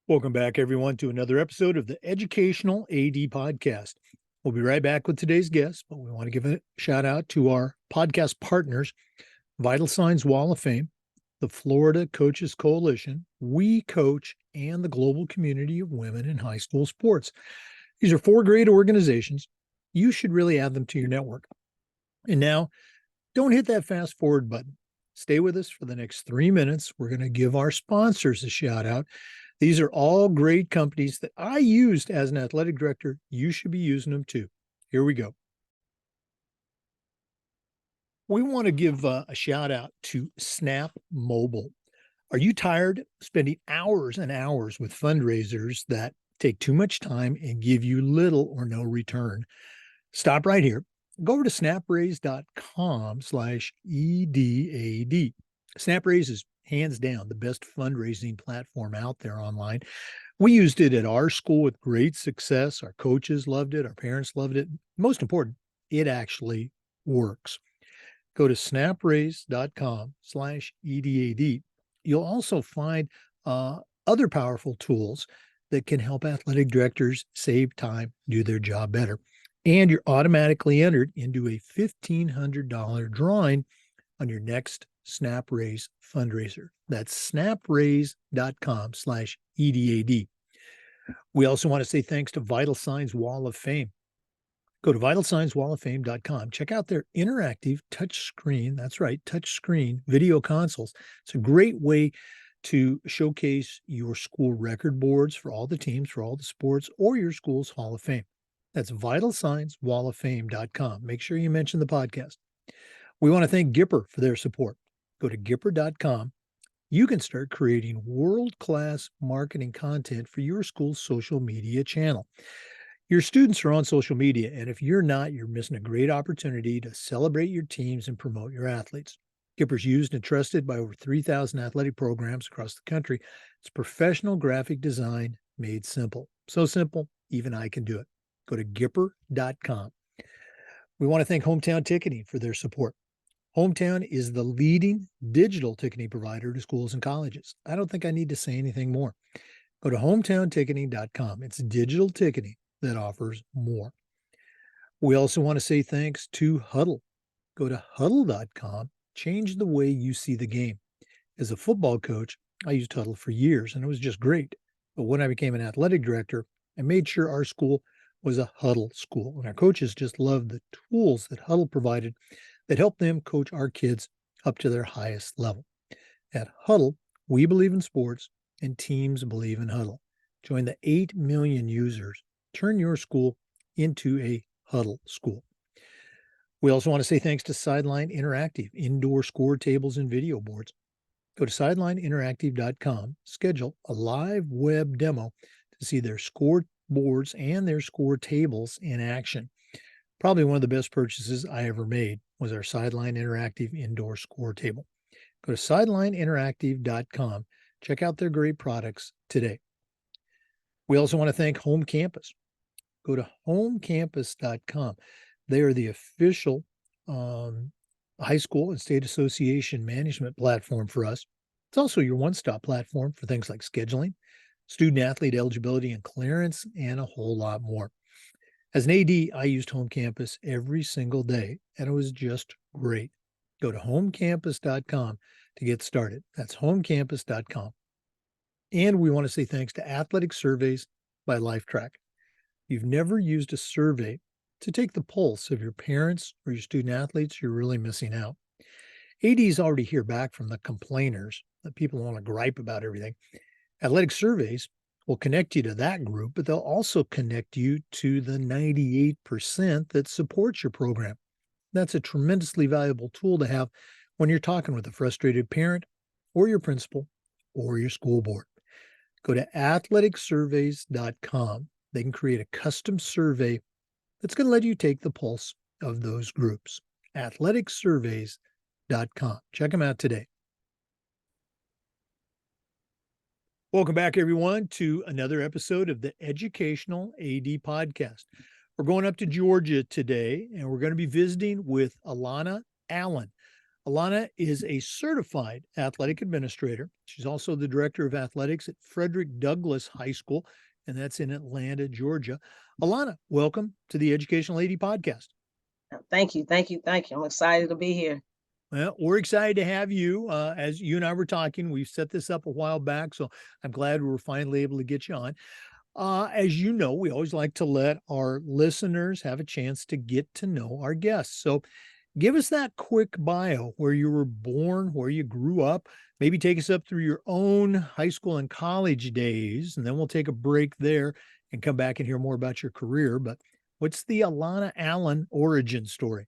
Welcome back, everyone, to another episode of the Educational AD Podcast. We'll be right back with today's guest, but we want to give a shout out to our podcast partners, Vital Signs Wall of Fame, the Florida Coaches Coalition, We Coach, and the Global Community of Women in High School Sports. These are four great organizations. You should really add them to your network. And now, don't hit that fast forward button. Stay with us for the next 3 minutes. We're going to give our sponsors a shout out. These are all great companies that I used as an athletic director. You should be using them too. Here we go. We want to give a shout out to Snap Mobile. Are you tired of spending hours and hours with fundraisers that take too much time and give you little or no return? Stop right here. Go over to snapraise.com/EDAD. SnapRaise is hands down the best fundraising platform out there online. We used it at our school with great success. Our coaches loved it. Our parents loved it. Most important, it actually works. Go to snapraise.com/EDAD. You'll also find other powerful tools that can help athletic directors save time, do their job better. And you're automatically entered into a $1,500 drawing on your next SnapRaise fundraiser. That's snapraise.com/EDAD. We also want to say thanks to Vital Signs Wall of Fame. Go to vitalsignswalloffame.com. Check out their interactive touchscreen. That's right, touchscreen video consoles. It's a great way to showcase your school record boards for all the teams, for all the sports, or your school's Hall of Fame. That's vitalsignswalloffame.com. Make sure you mention the podcast. We want to thank Gipper for their support. Go to gipper.com. You can start creating world-class marketing content for your school's social media channel. Your students are on social media, and if you're not, you're missing a great opportunity to celebrate your teams and promote your athletes. Gipper's used and trusted by over 3,000 athletic programs across the country. It's professional graphic design made simple. So simple, even I can do it. Go to gipper.com. We want to thank Hometown Ticketing for their support. Hometown is the leading digital ticketing provider to schools and colleges. I don't think I need to say anything more. Go to hometownticketing.com. It's digital ticketing that offers more. We also want to say thanks to Huddle. Go to huddle.com. Change the way you see the game. As a football coach, I used Huddle for years, and it was just great. But when I became an athletic director, I made sure our school was a Huddle school, and our coaches just loved the tools that Huddle provided that helped them coach our kids up to their highest level. At Huddle, we believe in sports, and teams believe in Huddle. Join the 8 million users. Turn your school into a Huddle school. We also want to say thanks to Sideline Interactive, indoor score tables and video boards. Go to sidelineinteractive.com, schedule a live web demo to see their score boards and their score tables in action. Probably one of the best purchases I ever made was our Sideline Interactive indoor score table. Go to sidelineinteractive.com. Check out their great products today. We also want to thank Home Campus. Go to homecampus.com. They are the official high school and state association management platform for us. It's also your one-stop platform for things like scheduling, student-athlete eligibility and clearance, and a whole lot more. As an AD, I used Home Campus every single day, and it was just great. Go to homecampus.com to get started. That's homecampus.com. And we want to say thanks to Athletic Surveys by LifeTrack. You've never used a survey to take the pulse of your parents or your student athletes, you're really missing out. ADs already hear back from the complainers, that people want to gripe about everything. Athletic Surveys will connect you to that group, but they'll also connect you to the 98% that supports your program. That's a tremendously valuable tool to have when you're talking with a frustrated parent or your principal or your school board. Go to athleticsurveys.com. They can create a custom survey that's going to let you take the pulse of those groups. athleticsurveys.com. Check them out today. Welcome back, everyone, to another episode of the Educational AD Podcast. We're going up to Georgia today, and we're going to be visiting with Alana Allen. Alana is a certified athletic administrator. She's also the director of athletics at Frederick Douglass High School, and that's in Atlanta, Georgia. Alana, welcome to the Educational Lady Podcast. Thank you. Thank you. Thank you. I'm excited to be here. Well, we're excited to have you. As you and I were talking, we've set this up a while back, so I'm glad we were finally able to get you on. As you know, we always like to let our listeners have a chance to get to know our guests. So give us that quick bio, where you were born, where you grew up. Maybe take us up through your own high school and college days, and then we'll take a break there and come back and hear more about your career. But what's the Alana Allen origin story?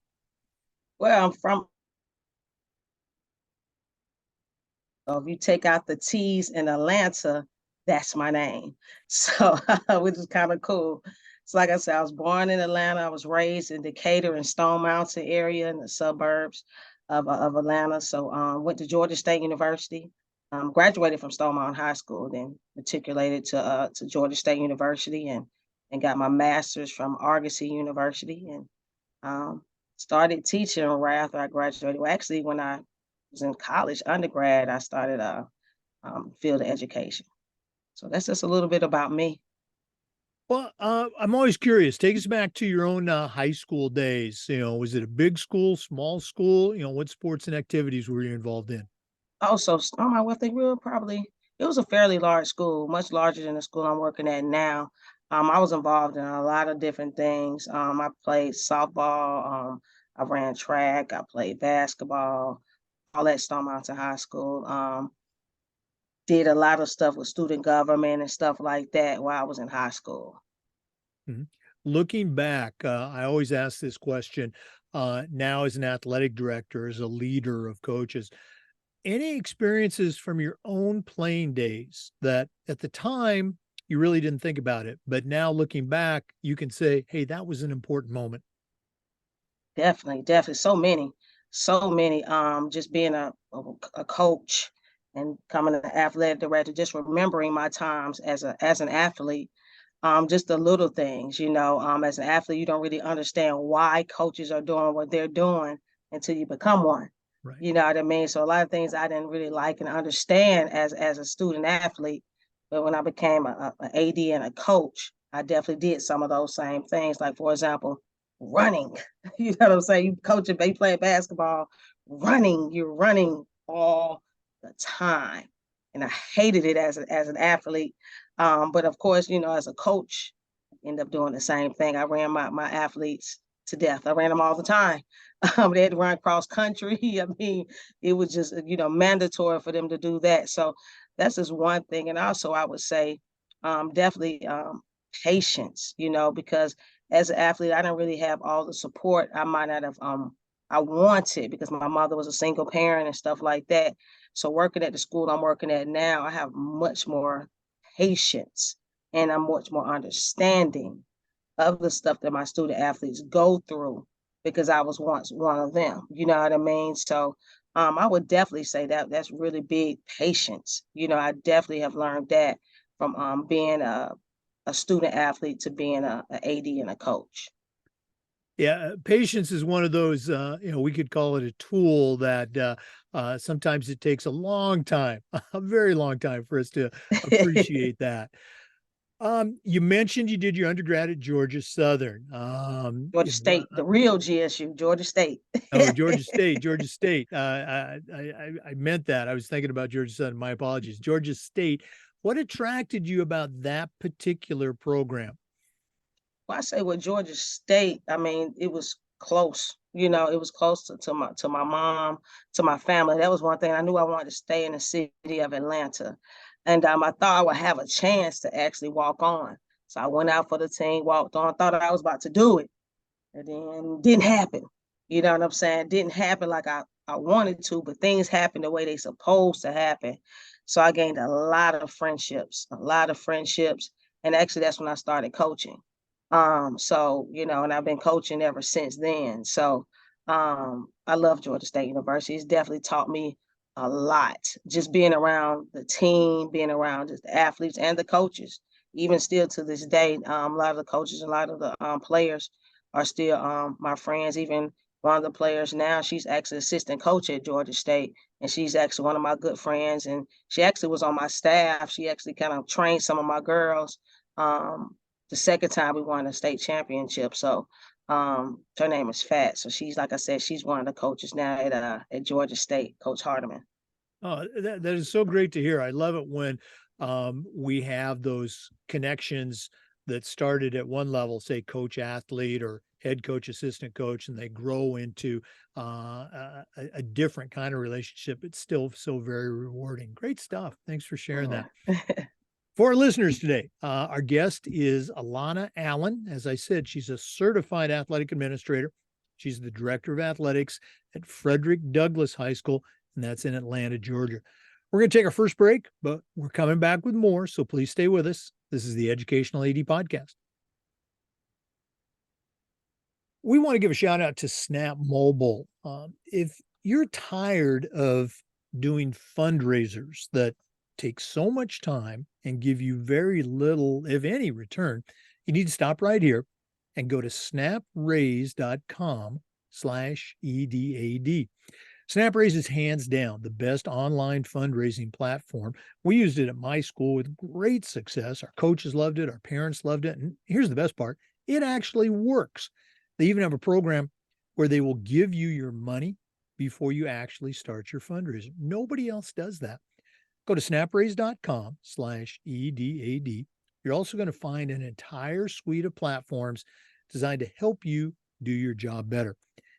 Well, I'm from, if you take out the T's in Atlanta, that's my name. So, which is kind of cool. So, like I said, I was born in Atlanta. I was raised in Decatur and Stone Mountain area in the suburbs of Atlanta. So, went to Georgia State University. Graduated from Stone Mountain High School, then matriculated to Georgia State University and got my master's from Argosy University and started teaching right after I graduated. Well, actually, when I was in college, undergrad, I started field education. So that's just a little bit about me. Well, I'm always curious. Take us back to your own high school days. Was it a big school, small school? What sports and activities were you involved in? Also, on my way, think real probably it was a fairly large school, much larger than the school I'm working at now. I was involved in a lot of different things. I played softball. I ran track. I played basketball. All at Stone Mountain High School. Did a lot of stuff with student government and stuff like that while I was in high school. Mhm. Looking back, I always ask this question now as an athletic director, as a leader of coaches. Any experiences from your own playing days that at the time you really didn't think about it, but now looking back, you can say, hey, that was an important moment? Definitely, definitely. So many. Just being a coach and becoming an athletic director, just remembering my times as an athlete. Just the little things, as an athlete, you don't really understand why coaches are doing what they're doing until you become one. Right. You know what I mean? So a lot of things I didn't really like and understand as a student athlete, but when I became a AD and a coach, I definitely did some of those same things. Like for example, running. You know what I'm saying? You coaching, you playing basketball, running. You're running all the time, and I hated it as an athlete. But of course, as a coach, I end up doing the same thing. I ran my athletes to death. I ran them all the time. They had to run cross country. I mean, it was just mandatory for them to do that. So that's just one thing. And also, I would say definitely patience. Because as an athlete, I didn't really have all the support I might not have I wanted because my mother was a single parent and stuff like that. So working at the school I'm working at now, I have much more patience and I'm much more understanding of the stuff that my student athletes go through because I was once one of them. You know what I mean? So I would definitely say that that's really big patience. I definitely have learned that from being a student athlete to being a AD and a coach. Yeah, patience is one of those, we could call it a tool that sometimes it takes a long time, a very long time for us to appreciate that. You mentioned you did your undergrad at Georgia Southern. Georgia State, the real GSU, Georgia State. Oh, Georgia State, Georgia State. I meant that. I was thinking about Georgia Southern. My apologies. Georgia State. What attracted you about that particular program? Well, I say with Georgia State, I mean, it was close. It was close to my mom, to my family. That was one thing. I knew I wanted to stay in the city of Atlanta. And I thought I would have a chance to actually walk on. So I went out for the team, walked on, thought I was about to do it. And then didn't happen. You know what I'm saying? Didn't happen like I wanted to, but things happened the way they supposed to happen. So I gained a lot of friendships, a lot of friendships. And actually that's when I started coaching. So, and I've been coaching ever since then. So I love Georgia State University. It's definitely taught me a lot. Just being around the team, being around just the athletes and the coaches. Even still to this day, a lot of the coaches and a lot of the players are still my friends. Even one of the players now. She's actually assistant coach at Georgia State, and she's actually one of my good friends. And she actually was on my staff. She actually kind of trained some of my girls. The second time we won a state championship. So her name is Fat. So she's, like I said, she's one of the coaches now at Georgia State, Coach Hardiman. Oh, that is so great to hear. I love it when we have those connections that started at one level, say coach athlete or head coach assistant coach, and they grow into a different kind of relationship. It's still so very rewarding. Great stuff. Thanks for sharing that. For our listeners today, our guest is Alana Allen. As I said, she's a certified athletic administrator. She's the director of athletics at Frederick Douglass High School, and that's in Atlanta, Georgia. We're going to take our first break, but we're coming back with more, so please stay with us. This is the Educational AD Podcast. We want to give a shout out to Snap Mobile. If you're tired of doing fundraisers that take so much time and give you very little, if any, return, you need to stop right here and go to snapraise.com/EDAD. SnapRaise is hands down the best online fundraising platform. We used it at my school with great success. Our coaches loved it. Our parents loved it. And here's the best part. It actually works. They even have a program where they will give you your money before you actually start your fundraiser. Nobody else does that. Go to snapraise.com/EDAD. You're also going to find an entire suite of platforms designed to help you do your job better.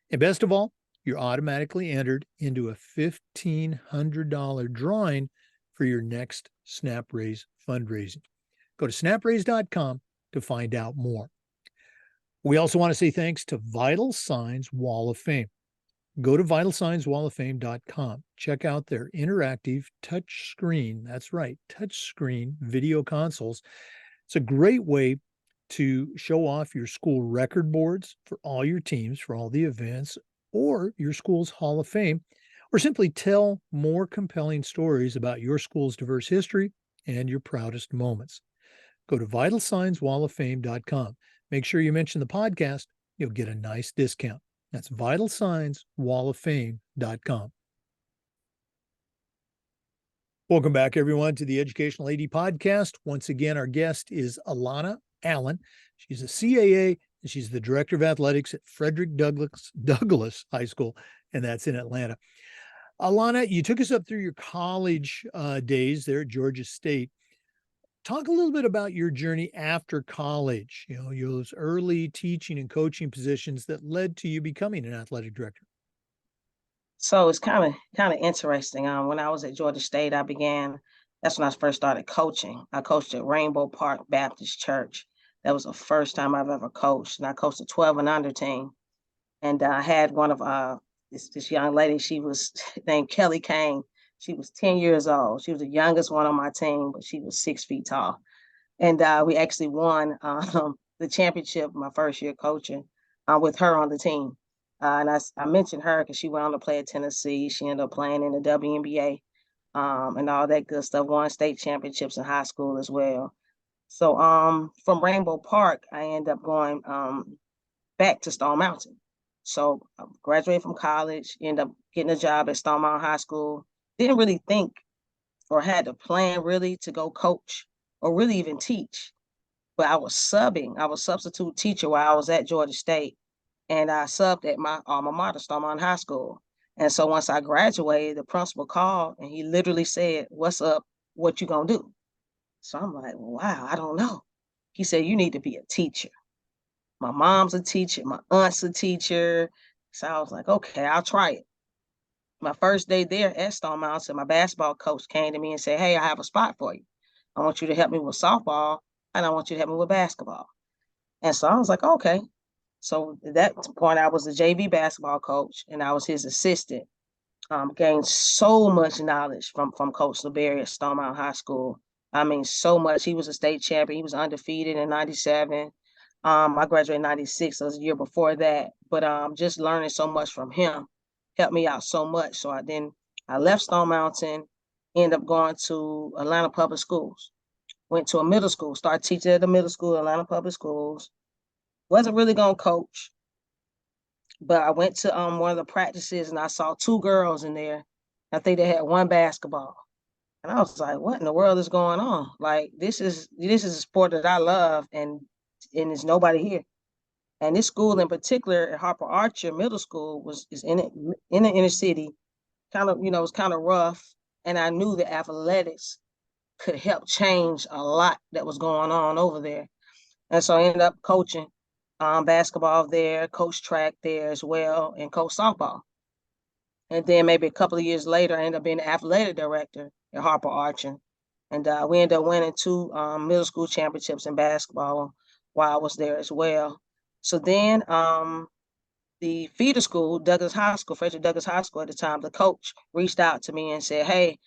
And best of all, you're automatically entered into a $1,500 drawing for your next SnapRaise fundraising. Go to snapraise.com to find out more. We also want to say thanks to Vital Signs Wall of Fame. Go to vitalsignswalloffame.com. Check out their interactive touch screen. That's right, touch screen video consoles. It's a great way to show off your school record boards for all your teams, for all the events, or your school's Hall of Fame, or simply tell more compelling stories about your school's diverse history and your proudest moments. Go to vitalsignswalloffame.com. Make sure you mention the podcast. You'll get a nice discount. That's vitalsignswalloffame.com. Welcome back, everyone, to the Educational AD Podcast. Once again, our guest is Alana Allen. She's a CAA, and she's the director of athletics at Frederick Douglass High School, and that's in Atlanta. Alana, you took us up through your college days there at Georgia State. Talk a little bit about your journey after college, those early teaching and coaching positions that led to you becoming an athletic director. So it's kind of interesting. When I was at Georgia State, that's when I first started coaching. I coached at Rainbow Park Baptist Church. That was the first time I've ever coached. And I coached a 12 and under team. And I had one of this young lady, she was named Kelly Kane. She was 10 years old. She was the youngest one on my team, but she was 6 feet tall. And we actually won the championship my first year coaching with her on the team. And I mentioned her because she went on to play at Tennessee. She ended up playing in the WNBA and all that good stuff, won state championships in high school as well. So from Rainbow Park, I ended up going back to Stone Mountain. So I graduated from college, ended up getting a job at Stone Mountain High School. Didn't really think or had a plan really to go coach or really even teach. But I was subbing. I was substitute teacher while I was at Georgia State. And I subbed at my alma mater, Stone Mountain High School. And so once I graduated, the principal called and he literally said, "What's up? What you gonna do?" So I'm like, wow, I don't know. He said, "You need to be a teacher." My mom's a teacher. My aunt's a teacher. So I was like, okay, I'll try it. My first day there at Stone Mountain, my basketball coach came to me and said, "Hey, I have a spot for you. I want you to help me with softball and I want you to help me with basketball." And so I was like, okay. So at that point, I was a JV basketball coach and I was his assistant. Gained so much knowledge from Coach LeBerry at Stone Mountain High School. I mean, so much. He was a state champion. He was undefeated in 97. I graduated in 96, so it was a year before that. But just learning so much from him helped me out so much. So I left Stone Mountain, ended up going to Atlanta Public Schools. Went to a middle school, started teaching at the middle school, Atlanta Public Schools. Wasn't really going to coach. But I went to one of the practices and I saw two girls in there. I think they had one basketball. And I was like, what in the world is going on? Like this is a sport that I love, and there's nobody here. And this school in particular at Harper Archer Middle School is in the inner city, kind of, was kind of rough. And I knew that athletics could help change a lot that was going on over there. And so I ended up coaching basketball there, coach track there as well, and coach softball. And then maybe a couple of years later, I ended up being the athletic director at Harper Archer. And we ended up winning two middle school championships in basketball while I was there as well. So then the feeder school, Douglas High School, Frederick Douglass High School at the time, the coach reached out to me and said, hey,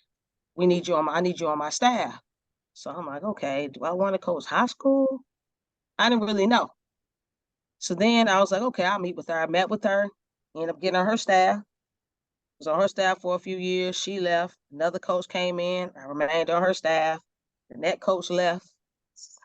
I need you on my staff. So I'm like, okay, do I want to coach high school? I didn't really know. So then I was like, okay, I'll meet with her. I met with her, ended up getting on her staff. Was on her staff for a few years. She left. Another coach came in. I remained on her staff. The net coach left.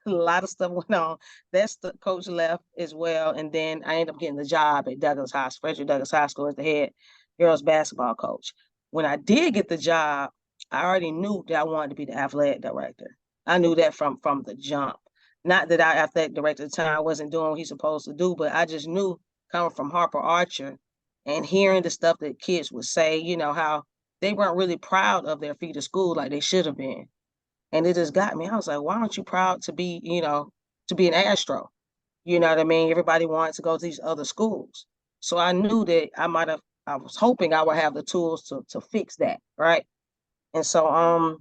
A lot of stuff went on. That's the coach left as well. And then I ended up getting the job at Douglas High School, Frederick Douglass High School as the head girls basketball coach. When I did get the job, I already knew that I wanted to be the athletic director. I knew that from the jump. Not that our athletic director at the time wasn't doing what he's supposed to do, but I just knew coming from Harper Archer and hearing the stuff that kids would say, how they weren't really proud of their feet of school like they should have been. And it just got me. I was like, why aren't you proud to be, to be an Astro? You know what I mean? Everybody wanted to go to these other schools. So I knew that I was hoping I would have the tools to fix that, right? And so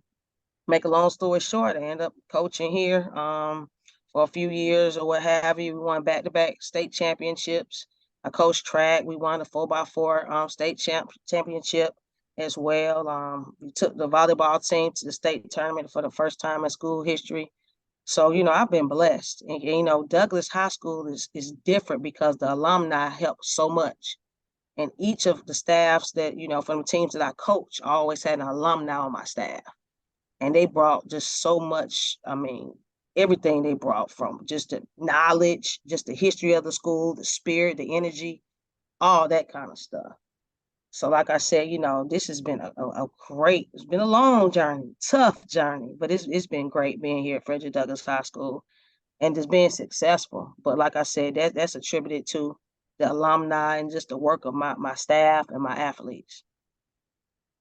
make a long story short, I ended up coaching here for a few years or what have you. We won back-to-back state championships. I coached track. We won the 4x4 state championship as well. We took the volleyball team to the state tournament for the first time in school history. So, I've been blessed. And, Douglas High School is different because the alumni help so much. And each of the staffs that, from the teams that I coach, I always had an alumni on my staff. And they brought just so much, I mean, everything they brought, from just the knowledge, just the history of the school, the spirit, the energy, all that kind of stuff. So like I said, this has been a great, it's been a long journey, tough journey, but it's been great being here at Frederick Douglass High School and just being successful. But like I said, that's attributed to the alumni and just the work of my staff and my athletes.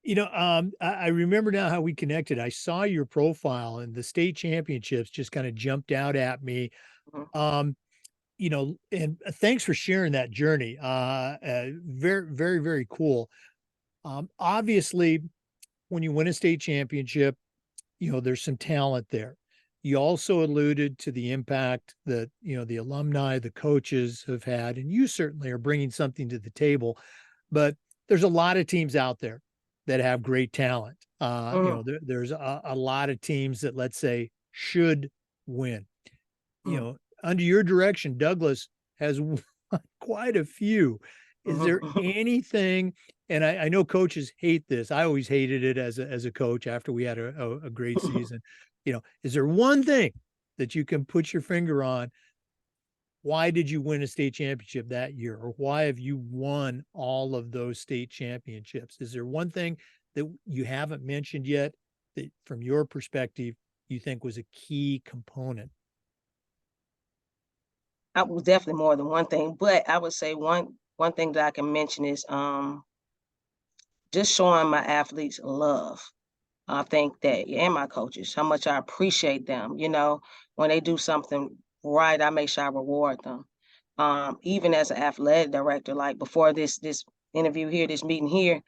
I remember now how we connected. I saw your profile and the state championships just kind of jumped out at me. Mhm. Um, and thanks for sharing that journey. Very, very, very cool. Obviously, when you win a state championship, there's some talent there. You also alluded to the impact that, the alumni, the coaches have had, and you certainly are bringing something to the table. But there's a lot of teams out there that have great talent. Mhm. There's a lot of teams that, let's say, should win. Mhm. Under your direction, Douglas has won quite a few. Is there Mhm. anything, and I know coaches hate this. I always hated it as a coach after we had a great season. Is there one thing that you can put your finger on? Why did you win a state championship that year? Or why have you won all of those state championships? Is there one thing that you haven't mentioned yet that, from your perspective, you think was a key component? I was definitely more than one thing, but I would say one thing that I can mention is just showing my athletes love. I think that, and my coaches, how much I appreciate them. When they do something right, I make sure I reward them. Even as an athletic director, like before this interview here, this meeting here,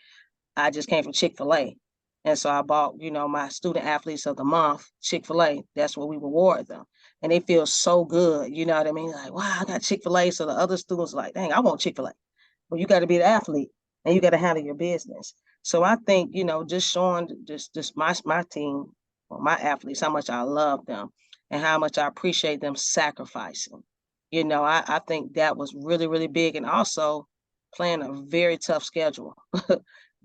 I just came from Chick-fil-A. And so I bought, my student athletes of the month, Chick-fil-A. That's what we reward them. And they feel so good. You know what I mean? Like, wow, I got Chick-fil-A. So the other students are like, dang, I want Chick-fil-A. Well, you got to be the athlete and you got to handle your business. So I think, just showing just my team or my athletes how much I love them and how much I appreciate them sacrificing. I think that was really, really big. And also playing a very tough schedule.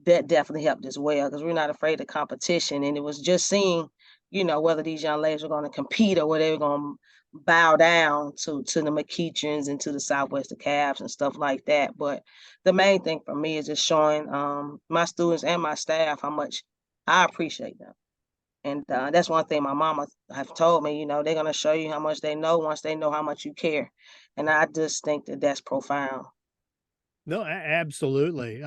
That definitely helped as well because we're not afraid of competition. And it was just seeing whether these young ladies are going to compete or whether they're going to bow down to the McEachans and to the Southwest Cavs and stuff like that. But the main thing for me is just showing my students and my staff how much I appreciate them. And that's one thing my mama have told me, they're going to show you how much they know once they know how much you care. And I just think that that's profound. No, absolutely.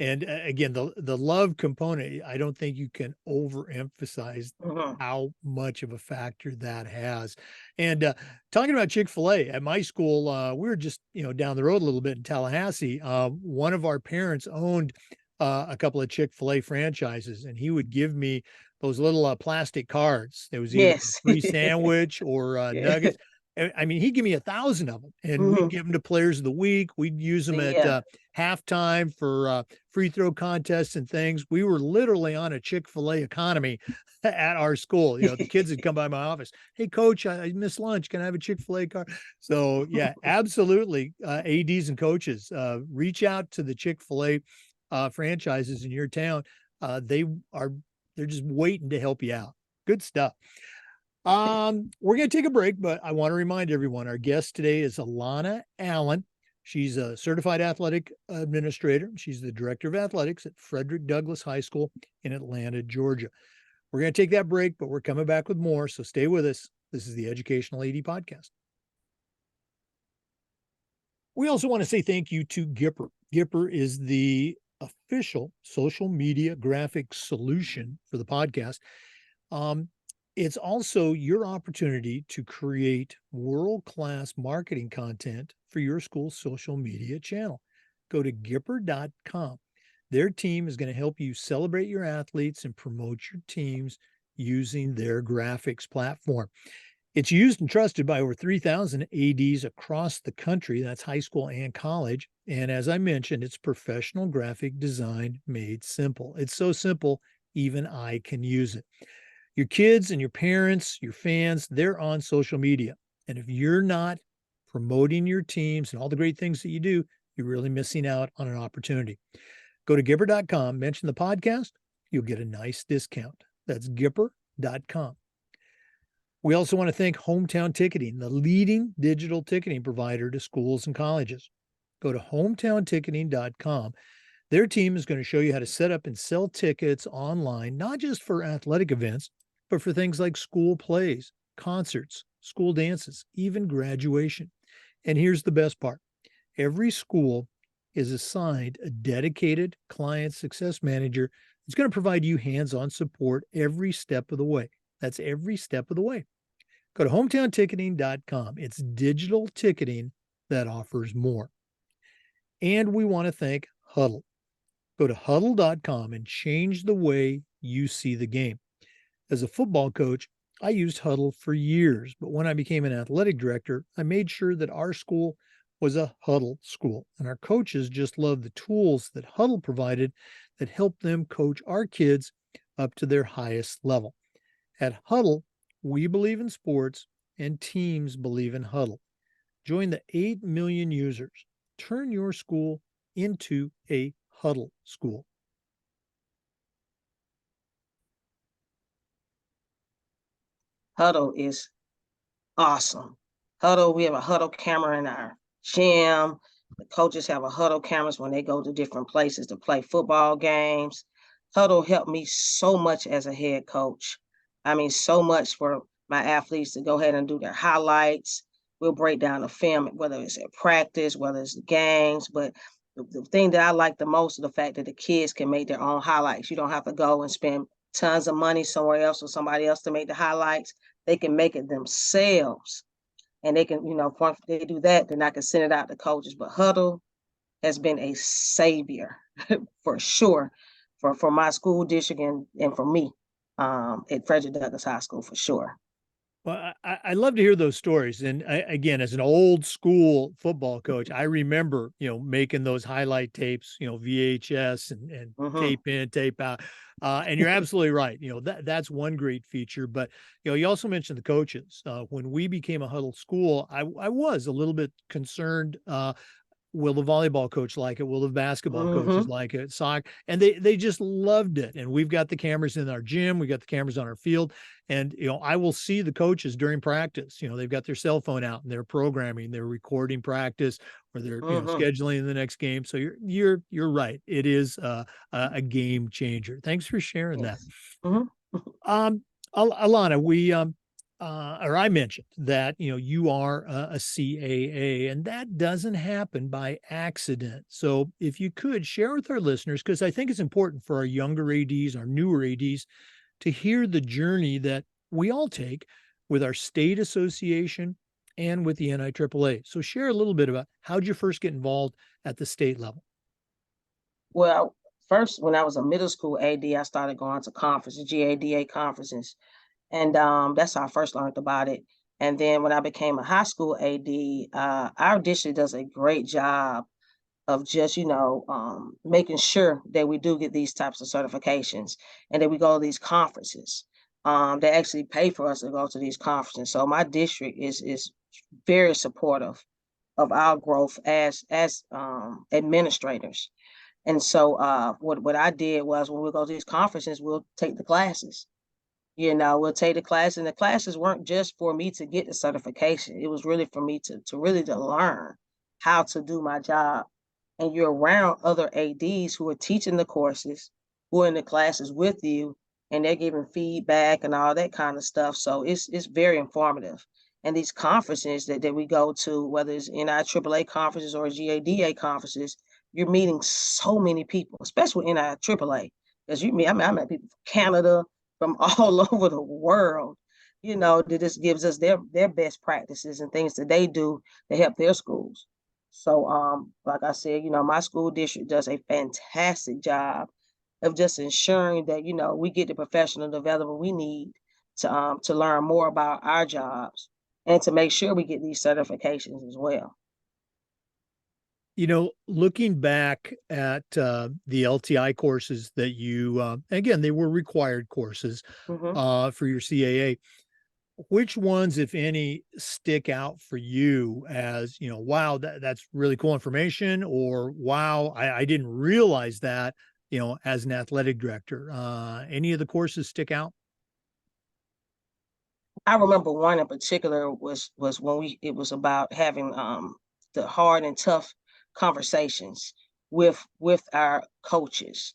And again, the love component, I don't think you can overemphasize Mm-hmm. how much of a factor that has. And talking about Chick-fil-A at my school, we were just down the road a little bit in Tallahassee. One of our parents owned a couple of Chick-fil-A franchises, and he would give me those little plastic cards. It was either a Yes. free sandwich or Yeah. nuggets. I mean, he'd give me 1,000 of them, and we'd Mm-hmm. give them to players of the week. We'd use them at Yeah. halftime for free throw contests and things. We were literally on a Chick-fil-A economy at our school. The kids would come by my office. Hey, coach, I missed lunch. Can I have a Chick-fil-A card? So yeah, absolutely. ADs and coaches, reach out to the Chick-fil-A franchises in your town. They're just waiting to help you out. Good stuff. We're going to take a break, but I want to remind everyone our guest today is Alana Allen. She's a certified athletic administrator. She's the director of athletics at Frederick Douglass High School in Atlanta, Georgia. We're going to take that break, but we're coming back with more. So stay with us. This is the Educational AD Podcast. We also want to say thank you to Gipper. Gipper is the official social media graphic solution for the podcast. It's also your opportunity to create world-class marketing content for your school's social media channel. Go to Gipper.com. Their team is going to help you celebrate your athletes and promote your teams using their graphics platform. It's used and trusted by over 3,000 ADs across the country. That's high school and college. And as I mentioned, it's professional graphic design made simple. It's so simple, even I can use it. Your kids and your parents, your fans, they're on social media. And if you're not promoting your teams and all the great things that you do, you're really missing out on an opportunity. Go to Gipper.com, mention the podcast, you'll get a nice discount. That's Gipper.com. We also want to thank Hometown Ticketing, the leading digital ticketing provider to schools and colleges. Go to hometownticketing.com. Their team is going to show you how to set up and sell tickets online, not just for athletic events, but for things like school plays, concerts, school dances, even graduation. And here's the best part. Every school is assigned a dedicated client success manager that's going to provide you hands-on support every step of the way. That's every step of the way. Go to hometownticketing.com. It's digital ticketing that offers more. And we want to thank Huddle. Go to huddle.com and change the way you see the game. As a football coach, I used Huddle for years, but when I became an athletic director, I made sure that our school was a Huddle school, and our coaches just loved the tools that Huddle provided that helped them coach our kids up to their highest level. At Huddle, we believe in sports and teams believe in Huddle. Join the 8 million users. Turn your school into a Huddle school. Huddle is awesome. Huddle, we have a Huddle camera in our gym. The coaches have a Huddle cameras when they go to different places to play football games. Huddle helped me so much as a head coach. I mean, so much for my athletes to go ahead and do their highlights. We'll break down the film, whether it's at practice, whether it's the games. But the thing that I like the most is the fact that the kids can make their own highlights. You don't have to go and spend tons of money somewhere else or somebody else to make the highlights. They can make it themselves. And they can, once they do that, then I can send it out to coaches. But Huddle has been a savior for sure for my school district and for me at Frederick Douglass High School for sure. Well, I love to hear those stories. And again, as an old school football coach, I remember, making those highlight tapes, VHS and tape in, tape out. And you're absolutely right. That's one great feature. But, you also mentioned the coaches. When we became a Huddle school, I was a little bit concerned Will the volleyball coach like it? Will the basketball coaches Mm-hmm. like it? Soccer, and they just loved it. And we've got the cameras in our gym, we got the cameras on our field, and I will see the coaches during practice. They've got their cell phone out and they're programming, they're recording practice, or they're Mm-hmm. scheduling the next game. So you're right. It is a game changer. Thanks for sharing that. Yes. Mm-hmm. Alana, or I mentioned that you are a CAA, and that doesn't happen by accident. So, if you could share with our listeners, because I think it's important for our younger ADs, our newer ADs, to hear the journey that we all take with our state association and with the NIAAA. So, share a little bit about how did you first get involved at the state level? Well, first, when I was a middle school AD, I started going to conferences, GADA conferences, and that's how I first learned about it. And then when I became a high school AD, our district does a great job of just making sure that we do get these types of certifications and that we go to these conferences. They actually pay for us to go to these conferences. So my district is very supportive of our growth as administrators. And so what I did was when we go to these conferences, we'll take the classes. We'll take the class, and the classes weren't just for me to get the certification. It was really for me to learn how to do my job. And you're around other ADs who are teaching the courses, who are in the classes with you, and they're giving feedback and all that kind of stuff. So it's very informative. And these conferences that we go to, whether it's NIAAA conferences or GADA conferences, you're meeting so many people, especially NIAAA, because I met people from Canada, from all over the world, that just gives us their best practices and things that they do to help their schools. So like I said, my school district does a fantastic job of just ensuring that, we get the professional development we need to learn more about our jobs and to make sure we get these certifications as well. Looking back at the LTI courses that again, they were required courses Mm-hmm. for your CAA. Which ones, if any, stick out for you as, wow, that's really cool information, or wow, I didn't realize that, as an athletic director? Any of the courses stick out? I remember one in particular was when it was about having the hard and tough conversations with our coaches,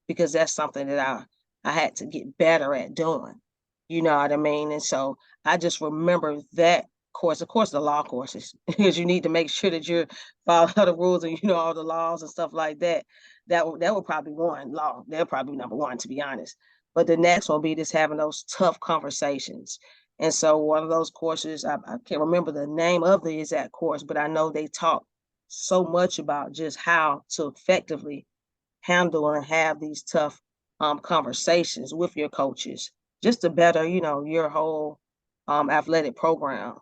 because that's something that I had to get better at doing. You know what I mean? And so I just remember that course, of course, the law courses, because you need to make sure that you're following the rules and all the laws and stuff like that. That would probably one law. That would probably be number one, to be honest. But the next one will be just having those tough conversations. And so one of those courses, I can't remember the name of the exact course, but I know they talk so much about just how to effectively handle and have these tough conversations with your coaches, just to better, your whole athletic program.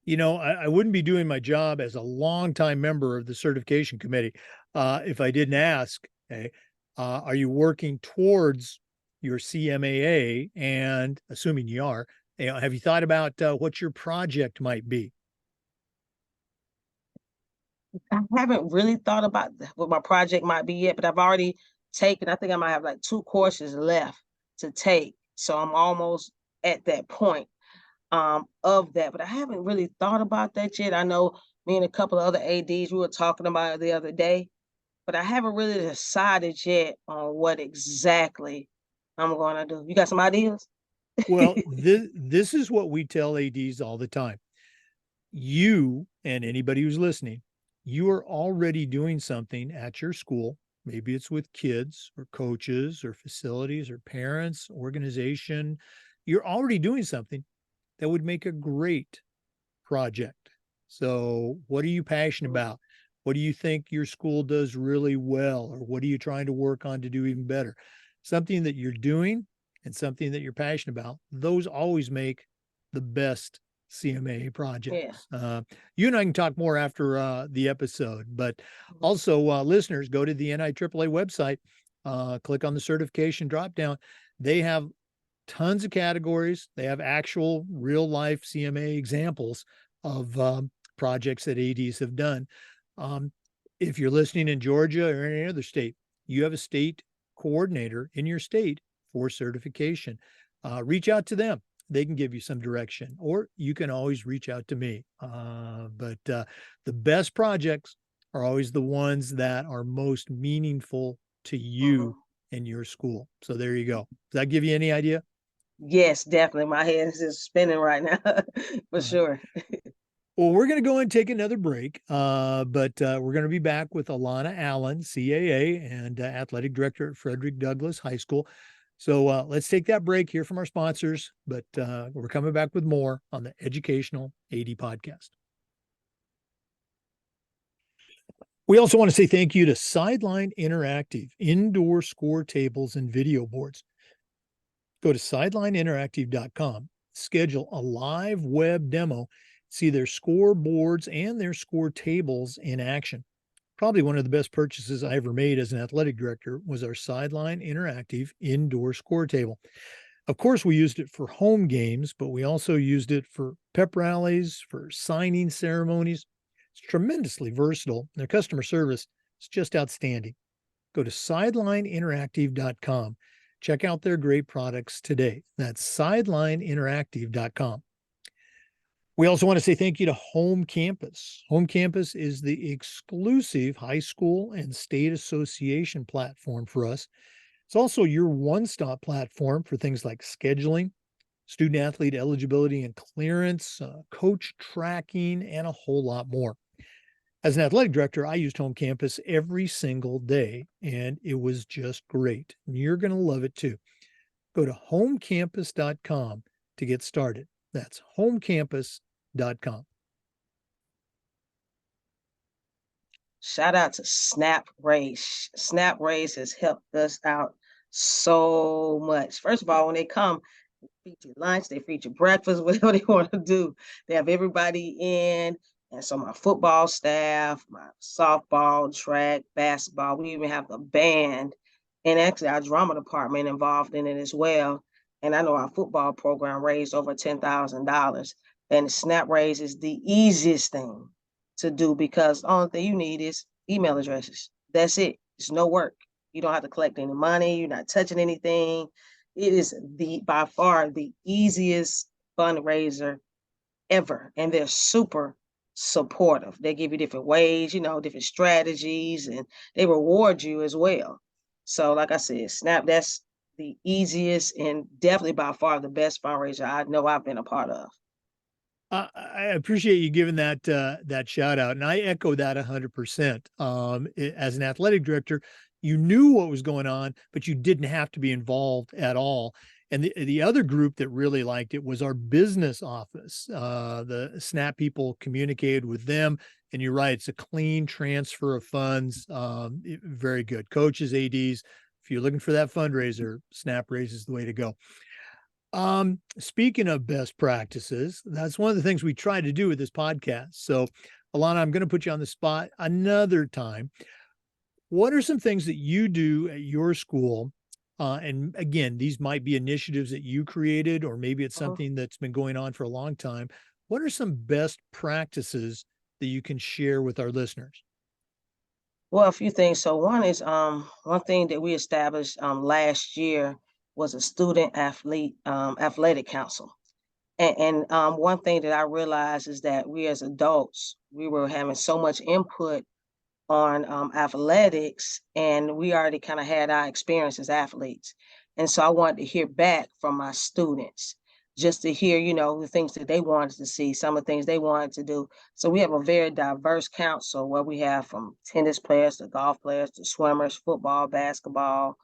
I wouldn't be doing my job as a longtime member of the certification committee if I didn't ask, okay, are you working towards your CMAA? And assuming you are, have you thought about what your project might be? I haven't really thought about what my project might be yet, but I've already taken, I think I might have like 2 courses left to take. So I'm almost at that point of that, but I haven't really thought about that yet. I know me and a couple of other ADs, we were talking about it the other day, but I haven't really decided yet on what exactly I'm going to do. You got some ideas? Well, this is what we tell ADs all the time. You and anybody who's listening, you are already doing something at your school. Maybe it's with kids or coaches or facilities or parents, organization. You're already doing something that would make a great project. So, what are you passionate about? What do you think your school does really well? Or what are you trying to work on to do even better? Something that you're doing and something that you're passionate about, those always make the best CMA Yeah. projects. You and I can talk more after the episode, but also listeners, go to the NIAAA website, click on the certification dropdown. They have tons of categories. They have actual real life CMA examples of projects that ADs have done. If you're listening in Georgia or any other state, you have a state coordinator in your state for certification. Reach out to them. They can give you some direction, or you can always reach out to me. But the best projects are always the ones that are most meaningful to you and your school. So there you go. Does that give you any idea? Yes, definitely. My head is just spinning right now, for All right. sure. Well, we're going to go and take another break, but we're going to be back with Alana Allen, CAA, and athletic director at Frederick Douglass High School. So let's take that break, hear from our sponsors, but we're coming back with more on the Educational AD Podcast. We also want to say thank you to Sideline Interactive, indoor score tables and video boards. Go to sidelineinteractive.com, schedule a live web demo, see their scoreboards and their score tables in action. Probably one of the best purchases I ever made as an athletic director was our Sideline Interactive indoor score table. Of course, we used it for home games, but we also used it for pep rallies, for signing ceremonies. It's tremendously versatile. Their customer service is just outstanding. Go to sidelineinteractive.com. Check out their great products today. That's sidelineinteractive.com. We also want to say thank you to Home Campus. Home Campus is the exclusive high school and state association platform for us. It's also your one-stop platform for things like scheduling, student athlete eligibility and clearance, coach tracking, and a whole lot more. As an athletic director, I used Home Campus every single day, and it was just great. And you're going to love it too. Go to homecampus.com to get started. That's homecampus.com. Shout out to Snap Race. Snap Race has helped us out so much. First of all, when they come, they feed you lunch, they feed you breakfast, whatever they want to do. They have everybody in. And so my football staff, my softball, track, basketball, we even have the band and actually our drama department involved in it as well. And I know our football program raised over $10,000. And Snap Raise is the easiest thing to do because the only thing you need is email addresses. That's it. It's no work. You don't have to collect any money. You're not touching anything. It is by far the easiest fundraiser ever. And they're super supportive. They give you different ways, different strategies, and they reward you as well. So like I said, Snap, that's the easiest and definitely by far the best fundraiser I know I've been a part of. I appreciate you giving that shout out, and I echo that 100%. As an athletic director, you knew what was going on, but you didn't have to be involved at all. And the other group that really liked it was our business office. The SNAP people communicated with them, and you're right, it's a clean transfer of funds. Very good. Coaches, ADs, if you're looking for that fundraiser, SNAP Raise is the way to go. Speaking of best practices, that's one of the things we try to do with this podcast. So, Alana, I'm going to put you on the spot another time. What are some things that you do at your school? And again, these might be initiatives that you created, or maybe it's something that's been going on for a long time. What are some best practices that you can share with our listeners? Well, a few things. So one is one thing that we established last year was a student athlete athletic council. And one thing that I realized is that we as adults, we were having so much input on athletics, and we already kind of had our experience as athletes. And so I wanted to hear back from my students, just to hear, the things that they wanted to see, some of the things they wanted to do. So we have a very diverse council where we have from tennis players to golf players to swimmers, football, basketball,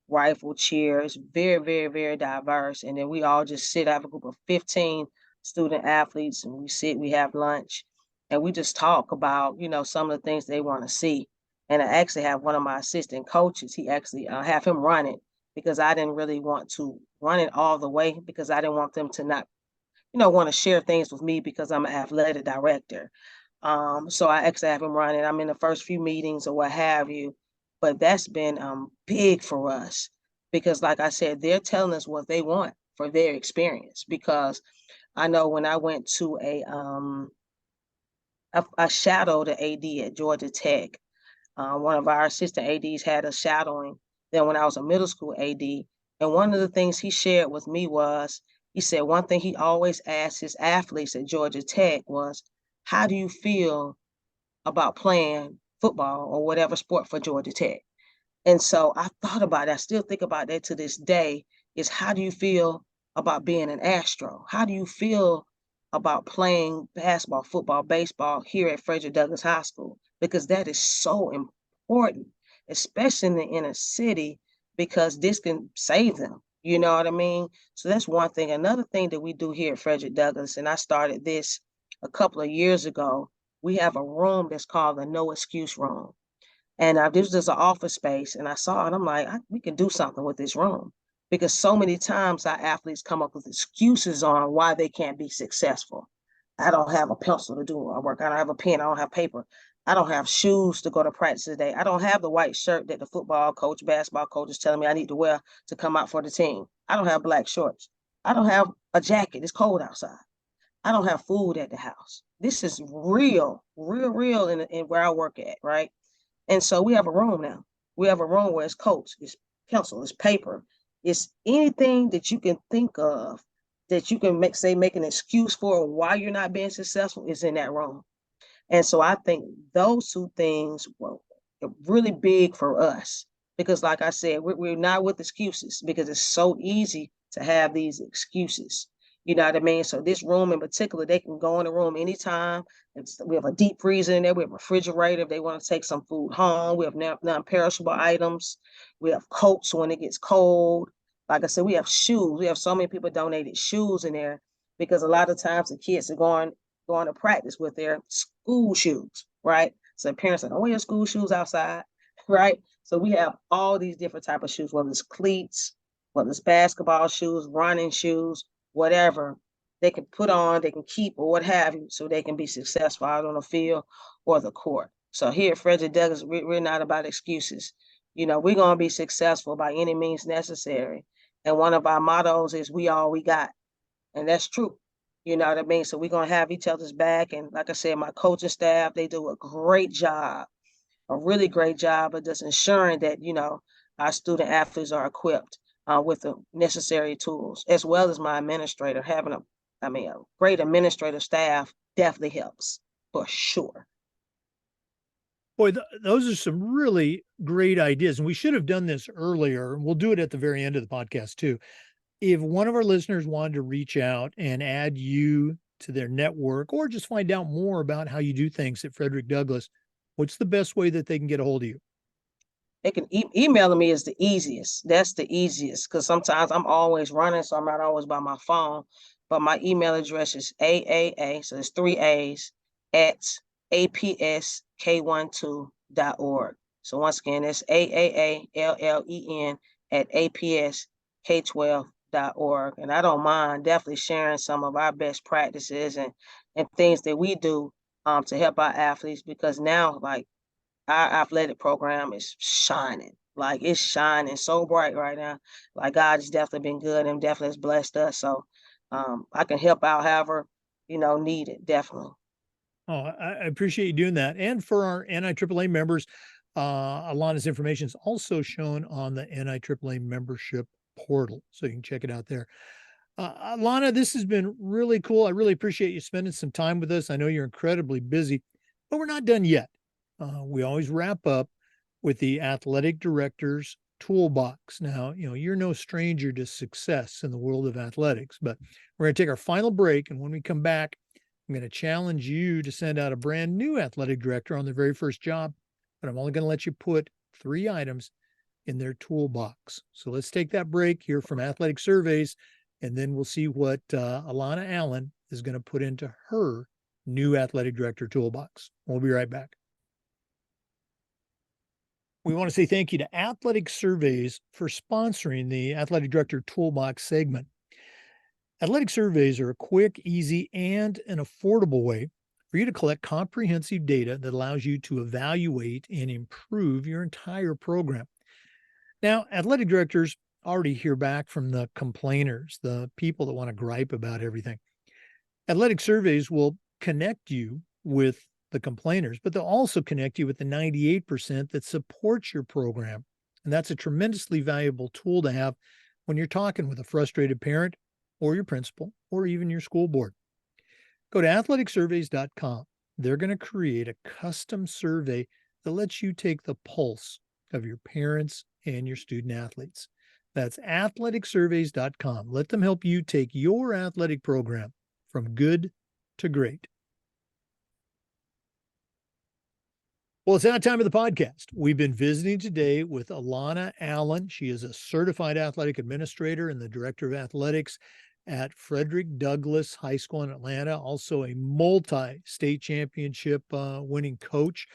rifle, cheers, very, very, very diverse. And then we all just sit, I have a group of 15 student athletes, and we have lunch, and we just talk about, some of the things they want to see. And I actually have one of my assistant coaches, he actually have him run it because I didn't really want to run it all the way because I didn't want them to not, want to share things with me because I'm an athletic director. So I actually have him run it. I'm in the first few meetings or what have you, but that's been big for us because like I said, they're telling us what they want for their experience. Because I know when I went to I shadowed the AD at Georgia Tech. One of our assistant ADs had us shadowing then when I was a middle school AD. And one of the things he shared with me was, he said one thing he always asked his athletes at Georgia Tech was, how do you feel about playing football or whatever sport for Georgia Tech? And so I thought about it. I still think about that to this day, is how do you feel about being an Astro? How do you feel about playing basketball, football, baseball here at Frederick Douglass High School? Because that is so important, especially in the inner city, because this can save them. You know what I mean? So that's one thing. Another thing that we do here at Frederick Douglass, and I started this a couple of years ago, we have a room that's called the No Excuse Room. And this was just an office space, and I saw it. I'm like, we can do something with this room, because so many times our athletes come up with excuses on why they can't be successful. I don't have a pencil to do my work. I don't have a pen. I don't have paper. I don't have shoes to go to practice today. I don't have the white shirt that the football coach, basketball coach is telling me I need to wear to come out for the team. I don't have black shorts. I don't have a jacket. It's cold outside. I don't have food at the house. This is real, real, real in where I work at, right? And so we have a room now. We have a room where it's coats, it's pencil, it's paper, it's anything that you can think of that you can make an excuse for why you're not being successful is in that room. And so I think those two things were really big for us, because like I said, we're not with excuses, because it's so easy to have these excuses. You know what I mean? So this room in particular, they can go in the room anytime. We have a deep freezer in there. We have a refrigerator if they want to take some food home. We have non-perishable items. We have coats when it gets cold. Like I said, we have shoes. We have so many people donated shoes in there, because a lot of times the kids are going to practice with their school shoes, right? So parents say, don't wear your school shoes outside, right? So we have all these different type of shoes, whether it's cleats, whether it's basketball shoes, running shoes, whatever they can put on, they can keep, or what have you, so they can be successful out on the field or the court. So here at Frederick Douglass, we're not about excuses. You know, we're going to be successful by any means necessary. And one of our mottos is, we all we got. And that's true. You know what I mean? So we're going to have each other's back. And like I said, my coaching staff, they do a great job, a really great job of just ensuring that, you know, our student athletes are equipped with the necessary tools, as well as my administrator. Having a great administrative staff definitely helps, for sure. Boy, those are some really great ideas. And we should have done this earlier. We'll do it at the very end of the podcast too. If one of our listeners wanted to reach out and add you to their network, or just find out more about how you do things at Frederick Douglass, what's the best way that they can get a hold of you? They can emailing me is the easiest. That's the easiest, because sometimes I'm always running, so I'm not always by my phone. But my email address is AAA, so it's 3 A's, at apsk12.org. So once again, it's AAALLEN at apsk12.org. And I don't mind definitely sharing some of our best practices and things that we do to help our athletes, because now, like, our athletic program is shining. Like, it's shining so bright right now. Like, God has definitely been good and definitely has blessed us. So I can help out however, needed, definitely. Oh, I appreciate you doing that. And for our NIAAA members, Alana's information is also shown on the NIAAA membership portal. So you can check it out there. Alana, this has been really cool. I really appreciate you spending some time with us. I know you're incredibly busy, but we're not done yet. We always wrap up with the athletic director's toolbox. Now, you're no stranger to success in the world of athletics, but we're going to take our final break. And when we come back, I'm going to challenge you to send out a brand new athletic director on their very first job, but I'm only going to let you put 3 items in their toolbox. So let's take that break here from Athletic Surveys, and then we'll see what Alana Allen is going to put into her new athletic director toolbox. We'll be right back. We want to say thank you to Athletic Surveys for sponsoring the Athletic Director Toolbox segment. Athletic surveys are a quick, easy, and an affordable way for you to collect comprehensive data that allows you to evaluate and improve your entire program. Now, athletic directors already hear back from the complainers, the people that want to gripe about everything. Athletic surveys will connect you with the complainers, but they'll also connect you with the 98% that supports your program. And that's a tremendously valuable tool to have when you're talking with a frustrated parent or your principal or even your school board. Go to athleticsurveys.com. They're going to create a custom survey that lets you take the pulse of your parents and your student athletes. That's athleticsurveys.com. Let them help you take your athletic program from good to great. Well, it's that time of the podcast. We've been visiting today with Alana Allen. She is a certified athletic administrator and the director of athletics at Frederick Douglass High School in Atlanta, also a multi-state championship winning coach.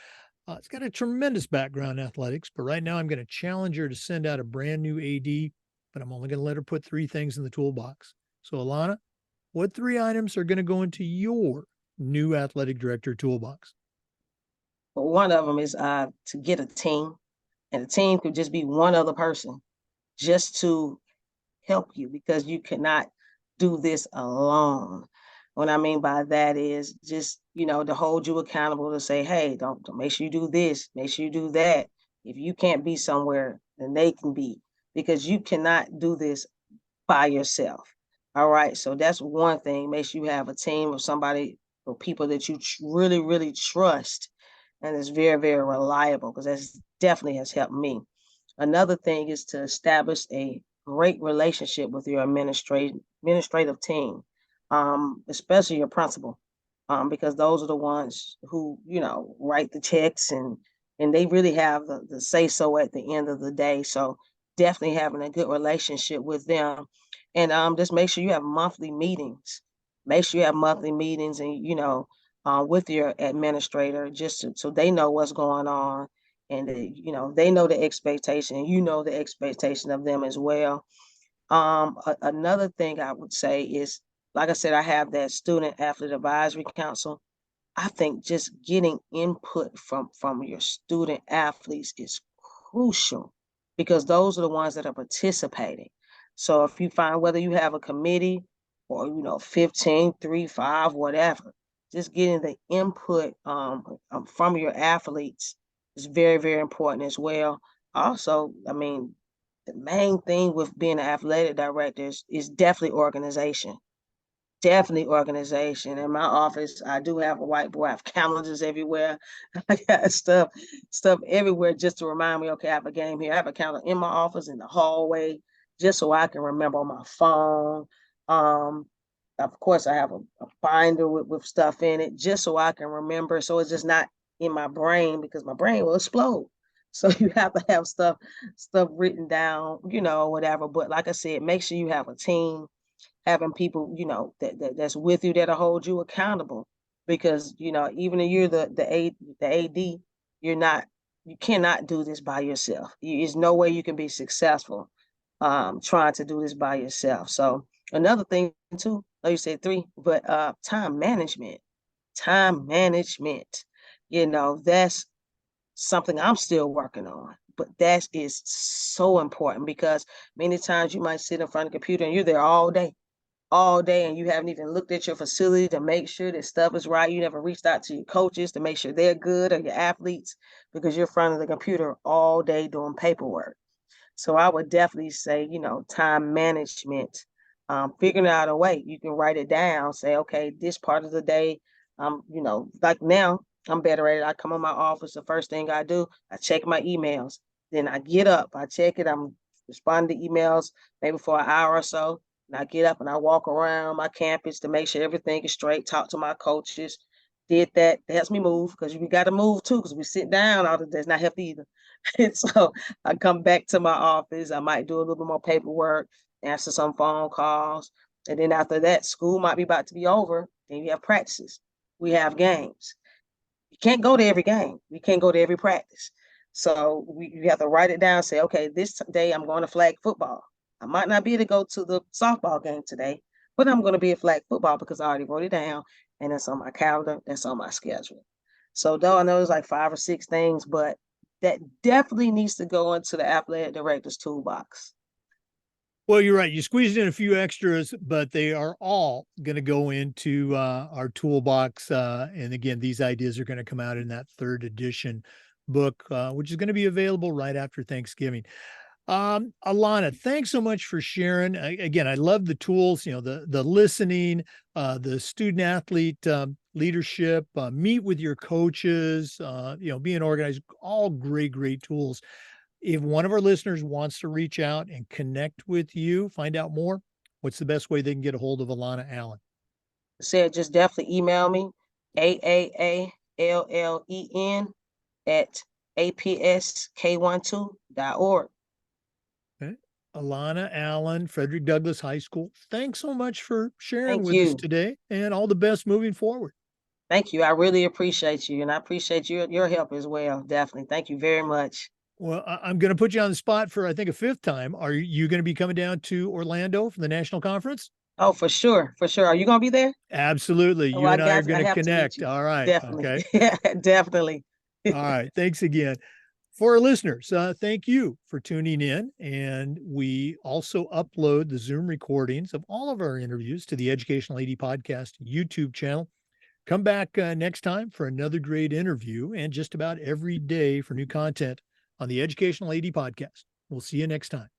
It's got a tremendous background in athletics, but right now I'm going to challenge her to send out a brand new AD, but I'm only going to let her put 3 things in the toolbox. So Alana, what 3 items are going to go into your new athletic director toolbox? But one of them is to get a team, and the team could just be one other person just to help you, because you cannot do this alone. What I mean by that is just, to hold you accountable, to say, hey, don't make sure you do this, make sure you do that. If you can't be somewhere, then they can be, because you cannot do this by yourself. All right. So that's one thing. Make sure you have a team of somebody or people that you really, really trust and is very, very reliable, because that's definitely has helped me. Another thing is to establish a great relationship with your administrative team, especially your principal, because those are the ones who, write the checks, and they really have the say so at the end of the day. So definitely having a good relationship with them, and just make sure you have monthly meetings. Make sure you have monthly meetings, and with your administrator, just so they know what's going on, and they know the expectation, and the expectation of them as well. Another thing I would say is, like I said, I have that student athlete advisory council. I think just getting input from your student athletes is crucial, because those are the ones that are participating. So if you find, whether you have a committee or 15, 3, 5, whatever, just getting the input from your athletes is very, very important as well. Also, I mean, the main thing with being an athletic director is definitely organization. Definitely organization. In my office, I do have a whiteboard. I have calendars everywhere. I got stuff everywhere just to remind me, okay, I have a game here. I have a calendar in my office, in the hallway, just so I can remember on my phone. Of course, I have a binder with stuff in it, just so I can remember. So it's just not in my brain, because my brain will explode. So you have to have stuff written down, whatever. But like I said, make sure you have a team, having people, that's with you, that'll hold you accountable, because, even if you're the AD, you cannot do this by yourself. There's no way you can be successful trying to do this by yourself. So another thing too, like you said 3, but time management. That's something I'm still working on, but that is so important, because many times you might sit in front of the computer and you're there all day, and you haven't even looked at your facility to make sure that stuff is right. You never reached out to your coaches to make sure they're good, or your athletes, because you're in front of the computer all day doing paperwork. So I would definitely say, time management, figuring out a way. You can write it down, say, okay, this part of the day, like now, I'm better at it. I come in my office, the first thing I do, I check my emails. Then I get up, I check it, I'm responding to emails maybe for an hour or so. And I get up and I walk around my campus to make sure everything is straight, talk to my coaches. Did that. That helps me move, because we got to move too, because we sit down all the day. It's not healthy either. And so I come back to my office. I might do a little bit more paperwork, answer some phone calls. And then after that, school might be about to be over. Then you have practices. We have games. You can't go to every game. You can't go to every practice. So you have to write it down, say, okay, this day I'm going to flag football. I might not be able to go to the softball game today, but I'm going to be at flag football, because I already wrote it down, and it's on my calendar, that's on my schedule. So though I know it's like 5 or 6 things, but that definitely needs to go into the athletic director's toolbox. Well, you're right. You squeezed in a few extras, but they are all going to go into our toolbox. And again, these ideas are going to come out in that third edition book, which is going to be available right after Thanksgiving. Alana, thanks so much for sharing. Again, I love the tools, the listening, the student athlete leadership, meet with your coaches, being organized, all great, great tools. If one of our listeners wants to reach out and connect with you, find out more, what's the best way they can get a hold of Alana Allen? Said just definitely email me, AAALLEN at apsk12.org. Okay. Alana Allen, Frederick Douglass High School. Thanks so much for sharing Thank with us you. today and all the best moving forward. Thank you. I really appreciate you, and I appreciate your help as well. Definitely. Thank you very much. Well, I'm going to put you on the spot for, I think, a fifth time. Are you going to be coming down to Orlando for the national conference? Oh, for sure. For sure. Are you going to be there? Absolutely. Oh, You and I are I going to have to meet connect. you. All right. Definitely. Okay. Yeah, definitely. All right. Thanks again. For our listeners, thank you for tuning in. And we also upload the Zoom recordings of all of our interviews to the Educational AD Podcast YouTube channel. Come back next time for another great interview and just about every day for new content on the Educational AD Podcast. We'll see you next time.